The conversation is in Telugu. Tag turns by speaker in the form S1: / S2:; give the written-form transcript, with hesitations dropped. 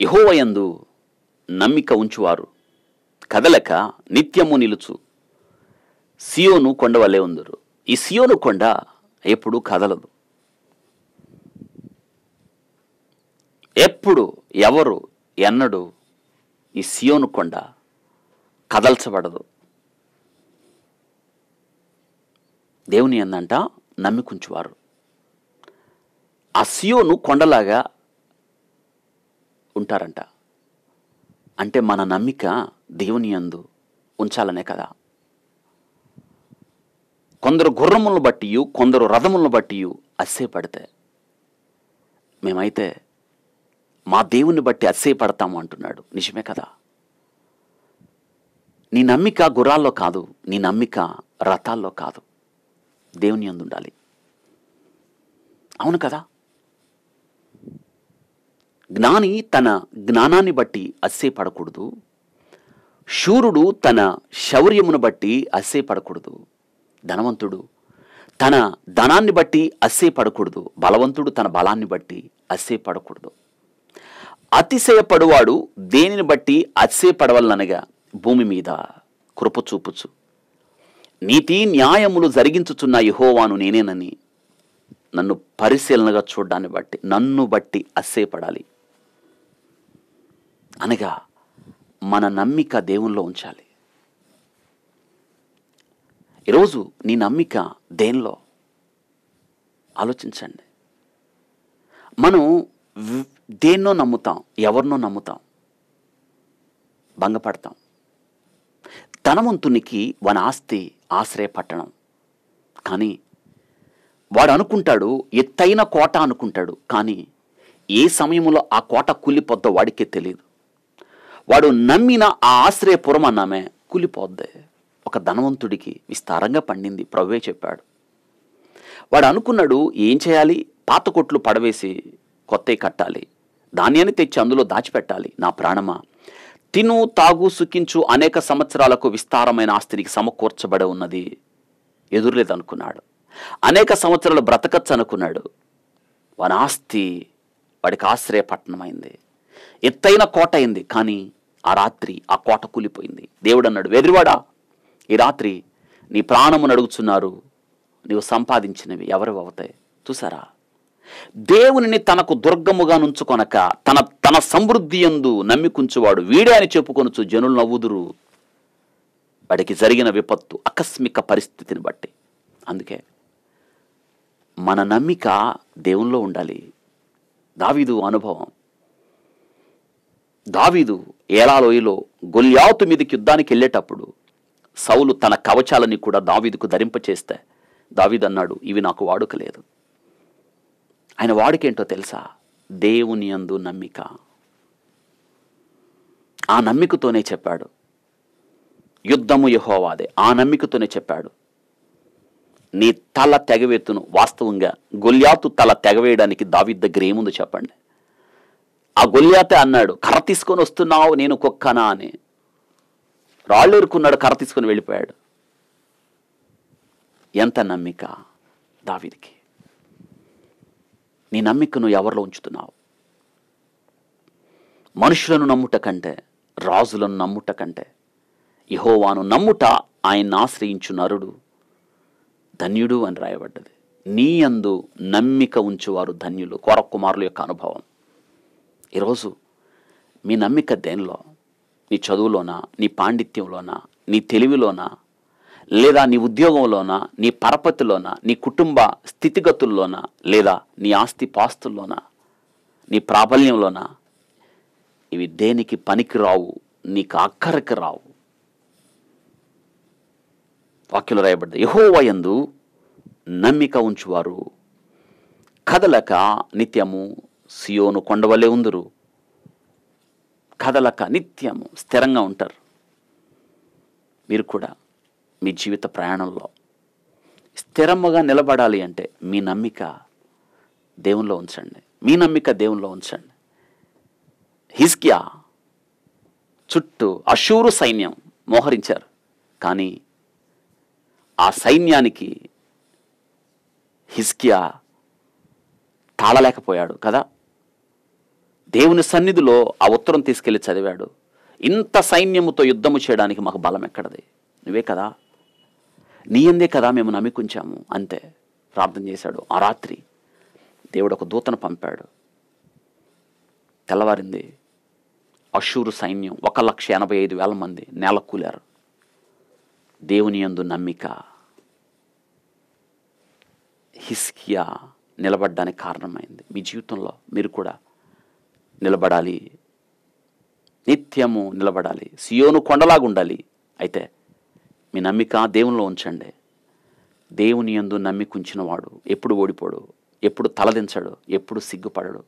S1: యెహోవా యందు నమ్మిక ఉంచువారు కదలక నిత్యము నిలుచు సియోను కొండ వలె ఉందరు. ఈ సియోను కొండ ఎప్పుడు కదలదు. ఎప్పుడు ఎవరు ఎన్నడూ ఈ సియోను కొండ కదల్చబడదు. దేవుని యందంట నమ్మికుంచువారు. ఆ సియోను కొండలాగా ఉంటారంట. అంటే మన నమ్మిక దేవుని యందు ఉంచాలనే కదా. కొందరు గుర్రములను బట్టి, కొందరు రథములను బట్టి అస్సేపడితే, మేమైతే మా దేవుని బట్టి అస్సేపడతాము అంటున్నాడు. నిజమే కదా. నీ నమ్మిక గుర్రాల్లో కాదు, నీ నమ్మిక రథాల్లో కాదు, దేవుని యందు ఉండాలి. అవును కదా. జ్ఞాని తన జ్ఞానాన్ని బట్టి అస్సేపడకూడదు. శూరుడు తన శౌర్యమును బట్టి అస్సేపడకూడదు. ధనవంతుడు తన ధనాన్ని బట్టి అస్సేపడకూడదు. బలవంతుడు తన బలాన్ని బట్టి అస్సేపడకూడదు. అతిశయపడువాడు దేనిని బట్టి అతిశయపడవలనగా భూమి మీద కృప చూపుచు నీతి న్యాయములు జరిగించుచున్న యెహోవాను నేనేనని నన్ను పరిశీలనగా చూడ్డాన్ని బట్టి, నన్ను బట్టి అస్సేపడాలి. అనగా మన నమ్మిక దేవునిలో ఉంచాలి. ఈరోజు నీ నమ్మిక దేనిలో ఆలోచించండి. మనం దేన్నో నమ్ముతాం, ఎవరినో నమ్ముతాం, భంగపడతాం. ధనవంతునికి వాని ఆస్తి ఆశ్రయపట్టణం. కానీ వాడు అనుకుంటాడు ఎత్తైన కోట అనుకుంటాడు. కానీ ఏ సమయంలో ఆ కోట కూలిపోద్దో వాడికే తెలియదు. వాడు నమ్మిన ఆ ఆశ్రయపురం అన్నామే కూలిపోద్ది. ఒక ధనవంతుడికి విస్తారంగా పండింది, ప్రభువే చెప్పాడు. వాడు అనుకున్నాడు ఏం చేయాలి, పాత కొట్లు పడవేసి కొత్తవి కట్టాలి, ధాన్యాన్ని తెచ్చి అందులో దాచిపెట్టాలి. నా ప్రాణమా, తిను తాగు సుఖించు, అనేక సంవత్సరాలకు విస్తారమైన ఆస్తికి సమకూర్చబడి ఉన్నది, ఎదురులేదనుకున్నాడు. అనేక సంవత్సరాలు బ్రతకచ్చు అనుకున్నాడు. వాని ఆస్తి వాడికి ఆశ్రయపట్నమైంది, ఎత్తైన కోట అయింది. కానీ ఆ రాత్రి ఆ కోట కూలిపోయింది. దేవుడు అన్నాడు, వెర్రివాడా, ఈ రాత్రి నీ ప్రాణమును అడుగుచున్నారు, నీవు సంపాదించినవి ఎవరివి అవుతాయి? చూసారా, దేవునిని తనకు దుర్గముగా నుంచుకొనక తన సమృద్ధి యందు నమ్మికుంచువాడు వీడే అని చెప్పుకొనుచు జనులు నవ్వుదురు. వాడికి జరిగిన విపత్తు ఆకస్మిక పరిస్థితిని బట్టి. అందుకే మన నమ్మిక దేవునిలో ఉండాలి. దావీదు అనుభవం. దావీదు ఏలాలోయలో గొల్యాతు మీదకి యుద్ధానికి వెళ్ళేటప్పుడు సౌలు తన కవచాలని కూడా దావీదుకు ధరింపచేస్తే దావీదు అన్నాడు, ఇవి నాకు వాడుక లేదు. ఆయన వాడుకేంటో తెలుసా? దేవుని యందు నమ్మిక. ఆ నమ్మికతోనే చెప్పాడు, యుద్ధము యెహోవాదే. ఆ నమ్మికతోనే చెప్పాడు, నీ తల తెగవేతును. వాస్తవంగా గొల్యాతు తల తెగవేయడానికి దావీదు దగ్గర ఏముందో చెప్పండి. ఆ గొల్యాతే అన్నాడు, కర్ర తీసుకొని వస్తున్నావు, నేను కుక్కనా అని. రాళ్ళు ఎరుకున్నాడు, కర్ర తీసుకొని వెళ్ళిపోయాడు. ఎంత నమ్మిక దావీదుకి. నీ నమ్మికను ఎవరిలో ఉంచుతున్నావు? మనుషులను నమ్ముట కంటే, రాజులను నమ్ముట కంటే యెహోవాను నమ్ముట, ఆయన్ని ఆశ్రయించు నరుడు ధన్యుడు అని రాయబడ్డది. నీ యందు నమ్మిక ఉంచువారు ధన్యులు. కోర కుమారుల యొక్క అనుభవం. ఈరోజు మీ నమ్మిక దేనిలో? నీ చదువులోనా, నీ పాండిత్యంలోనా, నీ తెలివిలోనా, లేదా నీ ఉద్యోగంలోనా, నీ పరపతిలోనా, నీ కుటుంబ స్థితిగతుల్లోనా, లేదా నీ ఆస్తి పాస్తుల్లోనా, నీ ప్రాబల్యంలోనా? ఇవి దేనికి పనికి రావు, నీకు అక్కరికి రావు. వాక్యంలో రాయబడ్డది, యెహోవా యందు నమ్మిక ఉంచువారు కదలక నిత్యము సియోను కొండవలే ఉందురు. కదలక నిత్యము స్థిరంగా ఉంటారు. మీరు కూడా మీ జీవిత ప్రయాణంలో స్థిరముగా నిలబడాలి అంటే మీ నమ్మిక దేవునిలో ఉంచండి. మీ నమ్మిక దేవునిలో ఉంచండి. హిజ్కియా చుట్టూ అషూరు సైన్యం మోహరించారు. కానీ ఆ సైన్యానికి హిజ్కియా తాళలేకపోయాడు కదా. దేవుని సన్నిధిలో ఆ ఉత్తరం తీసుకెళ్లి చదివాడు. ఇంత సైన్యముతో యుద్ధము చేయడానికి మాకు బలం ఎక్కడది? నువ్వే కదా, నీ అందే కదా మేము నమ్మికుంచాము. అంతే ప్రార్థన చేశాడు. ఆ రాత్రి దేవుడు ఒక దూతను పంపాడు. తెల్లవారింది. అషూరు సైన్యం 1,85,000 మంది నేల కూలారు. దేవుని యందు నమ్మిక హిజ్కియా నిలబడ్డానికి కారణమైంది. మీ జీవితంలో మీరు కూడా నిలబడాలి, నిత్యము నిలబడాలి, సియోను కొండలాగా ఉండాలి. అయితే మీ నమ్మిక దేవునిలో ఉంచండి. దేవుని యందు నమ్మిక ఉంచిన వాడు ఎప్పుడు ఓడిపోడు, ఎప్పుడు తలదించడు, ఎప్పుడు సిగ్గుపడడు.